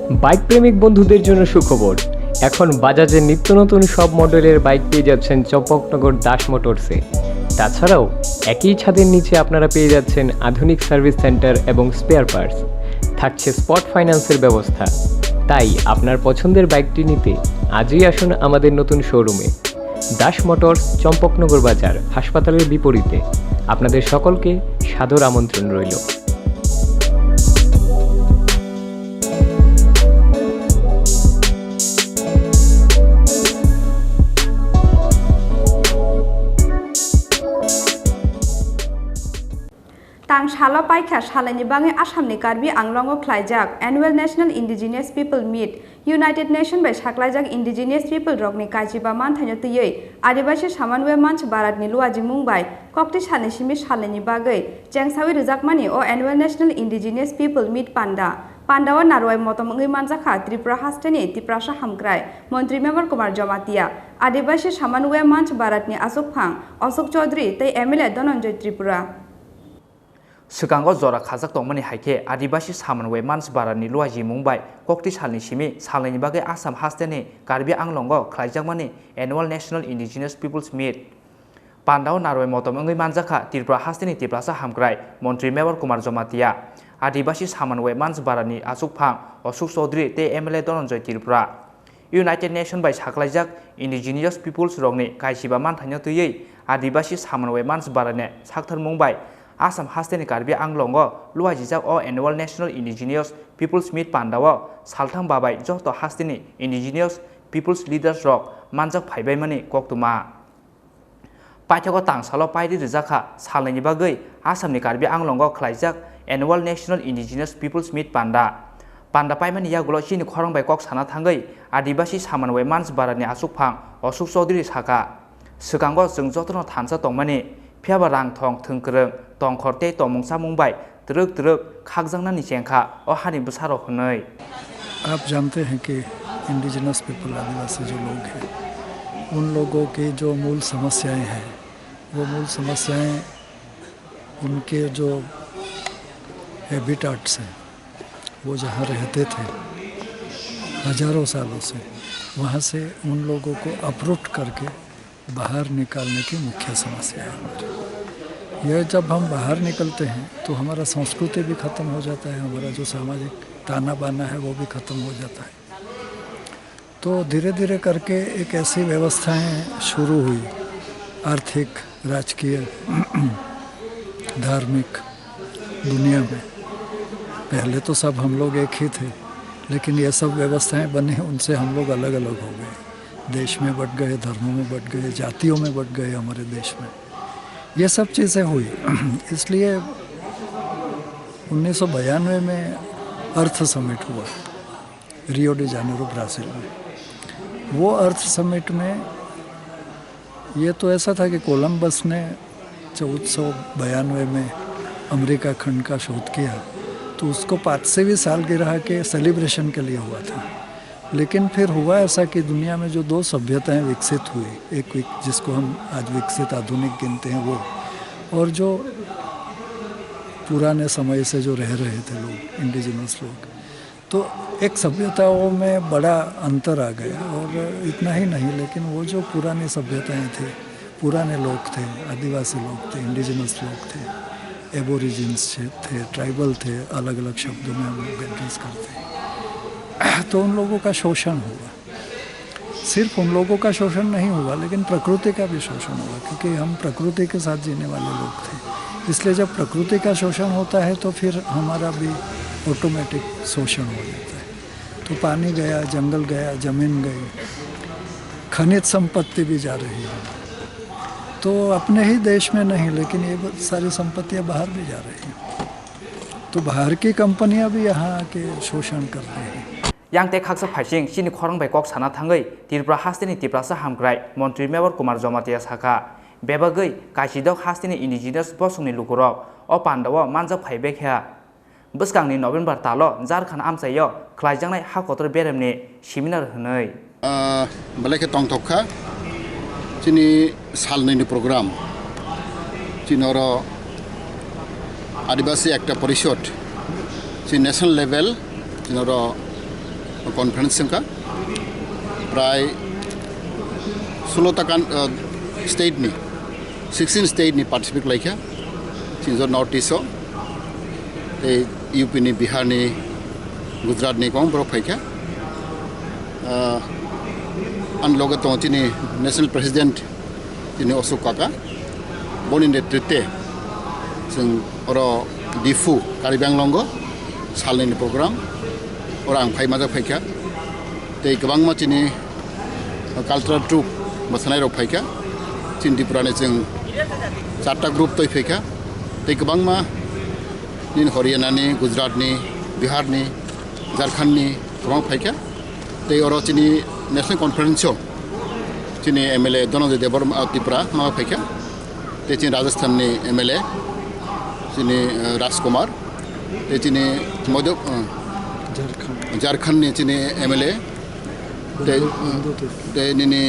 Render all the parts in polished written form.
Bike প্রেমিক বন্ধুদের জন্য সুখবর। এখন বাজাজের নিত্য নতুন সব মডেলের বাইক পেয়ে যাচ্ছেন চম্পকনগর দাস মোটরসে। তাছাড়াও একই ছাদের নিচে আপনারা পেয়ে যাচ্ছেন আধুনিক সার্ভিস সেন্টার এবং স্পেয়ার পার্টস। থাকছে স্পট ফাইন্যান্সের ব্যবস্থা। তাই আপনার পছন্দের বাইকটি নিতে আজই আসুন আমাদের নতুন শোরুমে। দাস মোটরস, চম্পকনগর বাজার, হাসপাতালের বিপরীতে। আপনাদের সকলকে সাদর আমন্ত্রণ রইল। तां शाला पाइखा शालानि बाङै आसामनि कार्बि आंलंआव ख्लायजाक annual national indigenous people meet United Nation बाय साख्लायजाक इंडिजिनियास पिपल रकनि काजिबा मानथायनो तैयै आदिवासी सामानवे मानस बारातनि लुवाजि मुंबाय कक्ति सानैसिमि सालानि बागै जेंसावि रोजाकमानि a annual national indigenous people meet पान्डावा नारवाय मतमङै मानजाखा त्रिपुरा हास्टेनि तिप्रासा हामग्राय मंत्री मेम्बर कुमार जमातिया आदिवासी सामानवे मानस बारातनि आसुकफां अशोक चौधरी तै एमएलए धनंजय त्रिपुरा सिगाङाव जरा खाजाक दंमोन हाइके आदिवासी सामानवे मानस बारानि लुवाजि मुंबाय कक्ति सालनि सिमि सालनि बागै आसाम हास्टेनि कार्बि आंलंआव ख्लायजाकमानि annual national indigenous peoples meet पान्डाव नारवाय मतमङै मानजाखा त्रिपुरा हास्टेनि तिप्रासा हामग्राय मंत्री मेम्बर कुमार जमातिया आदिवासी सामानवे मानस बारानि आसुकफां अशोक चौधरी ते MLA Dhananjay Tripura United Nation बाय साख्लायजाक इंडिजिनियास पिपल्स रकनि कायसिबा मानथायनो तैयै आदिवासी सामानवे मानस बारानि साखथार मुंबाय आसाम हास्टेनि कार्बि आंलंआव लुवाजिजाक a annual national indigenous peoples meet पान्डावाव सालथां बाबाय जत हास्टेनि इंडिजिनियास पिपल्स लिडार्स रक मानजाक फायबायमानि कक्तुमा पाइथागो तांसालो पायरि रिजाखा सालनि बागै आसामनि कार्बि आंलंआव ख्लायजाक annual national indigenous peoples meet पान्डा पायमानि यागुलो सिनि खरंबाय कक साना थांगै आदिवासी सामानवे मानस बारानि आसुकफां अशोक चौधरी साका सिगाङाव जों जतनो थानसा दंमानि फियाबा रां थं थोंक्रों तंखरते तमंसा मुंबाय द्रग द्रग खागजांनानि जेंखा अ हानि बुसारो हनै। आप जानते हैं कि इंडिजिनस पीपल आदिवासी जो लोग हैं उन लोगों की जो मूल समस्याएं हैं वो मूल समस्याएं उनके जो हैबिटाट्स हैं वो जहाँ रहते थे हजारों सालों से वहाँ से उन लोगों को अपरूट करके बाहर निकालने की मुख्य समस्या है। यह जब हम बाहर निकलते हैं तो हमारा संस्कृति भी ख़त्म हो जाता है, हमारा जो सामाजिक ताना बाना है वो भी ख़त्म हो जाता है। तो धीरे धीरे करके एक ऐसी व्यवस्थाएं शुरू हुई आर्थिक, राजकीय, धार्मिक दुनिया में। पहले तो सब हम लोग एक ही थे, लेकिन ये सब व्यवस्थाएं बने उनसे हम लोग अलग अलग हो गए, देश में बट गए, धर्मों में बट गए, जातियों में बट गए हमारे देश में। ये सब चीज़ें हुई। इसलिए 1992 में अर्थ समिट हुआ रियो डी जानेरो ब्राज़ील में। वो अर्थ समिट में ये तो ऐसा था कि कोलंबस ने 1492 में अमेरिका खंड का शोध किया, तो उसको 500वीं सालगिरह के सेलिब्रेशन के लिए हुआ था। लेकिन फिर हुआ ऐसा कि दुनिया में जो दो सभ्यताएं विकसित हुई, एक जिसको हम आज विकसित आधुनिक गिनते हैं वो, और जो पुराने समय से जो रह रहे थे लोग, इंडिजिनस लोग, तो एक सभ्यताओं में बड़ा अंतर आ गया। और इतना ही नहीं, लेकिन वो जो पुरानी सभ्यताएं थी, पुराने लोग थे, आदिवासी लोग थे, इंडिजिनस लोग थे, एबोरिजिन्स थे, ट्राइबल थे, अलग अलग शब्दों में हम लोग एड्रेस करते हैं, तो उन लोगों का शोषण हुआ। सिर्फ उन लोगों का शोषण नहीं हुआ, लेकिन प्रकृति का भी शोषण हुआ, क्योंकि हम प्रकृति के साथ जीने वाले लोग थे। इसलिए जब प्रकृति का शोषण होता है तो फिर हमारा भी ऑटोमेटिक शोषण हो जाता है। तो पानी गया, जंगल गया, ज़मीन गई, खनिज संपत्ति भी जा रही है। तो अपने ही देश में नहीं, लेकिन ये सारी संपत्तियाँ बाहर भी जा रही हैं। तो बाहर की कंपनियां भी यहाँ आके शोषण कर रही हैं। यांगते खाकसा फाइसिंग सिनि खरंबाय कक साना थांगै त्रिपुरा हास्टेनि तिप्रासा हामग्राय मंत्री मेम्बर कुमार जमातिया साखा बेबागै कासिदक हास्टेनि इंडिजिनियास बसंनि लुगुरक अ पान्डावाव मानजाक फायबायखा बसगांनि नभेम्बर तालो झारखंड आमसायाव ख्लायजांनाय हाखतर बेरामनि सेमिनार होनै बलायखे तंथखा चिनि सालनैनि प्रग्राम चिनर आदिवासी Ekta Parishad national level चिनर conference जोंका प्राय 16 स्टेट नि 16 स्टेट नि पार्टिसिपेट लाइखा चिंजो नॉर्थ ईस्ट यूपी नि बिहार नि गुजरात नि कौन बरो फाइखा अनलोगे तो चिनी नेशनल प्रेसिडेंट चिनी अशोक काका बनि नेतृत्वे जों अरो दिफु कार्बि आंलंग सालनि प्रोग्राम और आं फाइमाजा फाइखा ते गोबां मानसिनि कालचारेल ट्रुप मोसानाय रक फाइखा चिन त्रिपुरानि जों 4टा ग्रुप तय फाइखा ते गोबां मा दिन हरियाणानि गुजरातनि बिहारनि झारखंडनि गोबां फाइखा ते अरो चिनी नेशनल कॉन्फ्रेंस चिनी एमएलए धनंजय देवर त्रिपुरा मा फाइखा ते चिन राजस्थान नि एमएलए चिनी राजकुमार ते चिनी मध्य झारखंड नि चिनी एमएलए ते निनी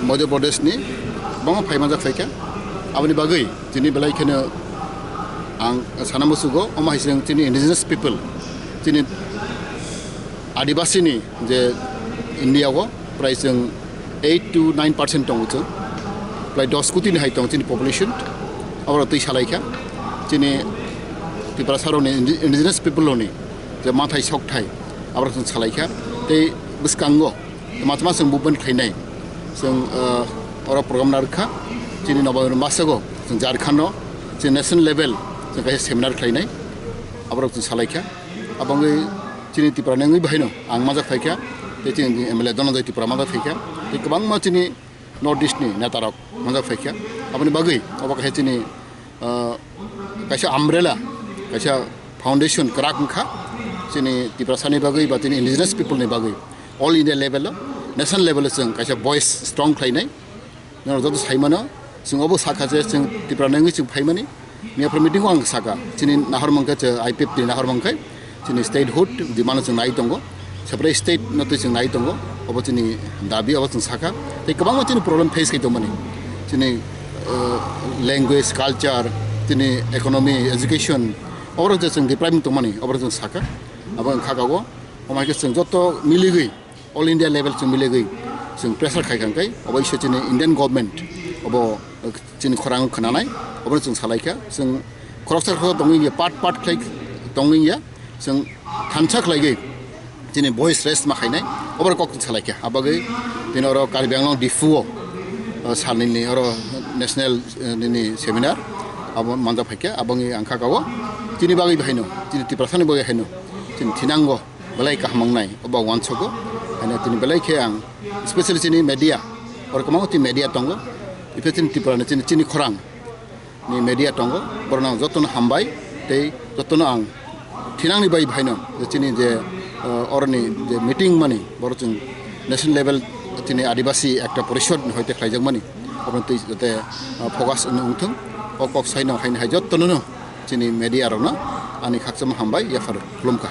मध्य प्रदेश नि बां फाइमाजा फाइखा आबनि बागै चिनी बेलायखनो आं सानामुसुगो अमाहिसं चिनी इंडिजिनस पीपल चिनी आदिवासी नि जे इंडिया को प्राय जों 8 to 9% दङ जों प्राय 10 कोटी नि हाय दङ चिनी पपुलेशन और तै सालायखा चिनी त्रिपुरा सारनि इंडिजिनस पीपल नि जे माथाय सकथाय आबर जों सालायखा तै बिसकांगो माथमा जों बुबन खायनाय जों और प्रोग्राम नारखा चिनी नवम्बर मासगो जों झारखंड जे नेशनल लेवल जों गाय सेमिनार खायनाय आबर जों सालायखा आबंगै चिनी त्रिपुरा नङै बाहायनो आं माजा फाइखा ते चिनी एमएलए धनंजय त्रिपुरा माजा फाइखा ते गोबां मा चिनी नॉर्थ ईस्ट नि नेतारक माजा फाइखा आबनि बागै अबा काहे चिनी कायसा अम्ब्रेला कायसा फाउंडेशन कराकखा चिनी त्रिपुरा सानि बागै बा चिनी इंडिजिनस पीपल नि बागै all India level national level जों कायसा वॉइस स्ट्रंग खायनाय नों जतो साइमानो जों अबो साखाजे जों त्रिपुरा नङै जों फाइमानि मेफोर मिटिंखौ आं साका चिनी नाहरमंखा आईपीएफ नि नाहरमंखा चिनी स्टेटहुड दिमानो जों नाय दंगो सेपरेट स्टेट नते जों नाय दंगो अब चिनी दाबी अब जों साका ते गोबां चिनी प्रॉब्लम फेस खायतो माने चिनी लैंग्वेज कल्चर चिनी इकोनॉमी एजुकेशन और जों डिप्लॉयमेंट माने अब जों साका अब खागागो अमायके जों जतो मिलिगै ऑल इंडिया लेवल जों मिलिगै जों प्रेसार खायखांखाय अब इसे चिनी इंडियन गवर्नमेंट अब चिनी खरां खोनानाय अब जों सालायखा जों खरसाखौ दंगै पार्ट खाय दंगैया जों थानसाख लायगै दिनै भइस रेस्ट माखायनाय अबर कक सालायखा आबागै दिन अर कार्बि आंलं दिफुओ सालनि अर नेशनल नि सेमिनार अब मानजा फाइखा आबंगै आंखा गावो दिनै बागै बाहायनो दिनै त्रिपुरानि बागै हायनो दिन थिनांगो बलाय काहमंनाय अब वानसगो हायनो दिनै बलायखे आं स्पेशली दिनै मीडिया और कमावति मीडिया दंगो इफेथिन त्रिपुरानि चिनी खरां नि मीडिया दंगो बरना जतन हामबाय तै जतन आं थिनांनि बाय बाहायनो चिनी जे अरनि जे मीटिंग माने बरजों नेशनल लेवल चिनी आदिवासी एकटा परिषद हयते खायजों माने अब तै जते फोकास उंथों अकक साइनो हायनो हाय जतननो चिनी मीडिया रना आनि खाकसम हामबाय याफार खुलुमखा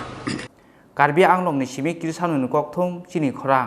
कार्बि आंलंनि सिमी किरसानुनि ककथुम चिनी खरां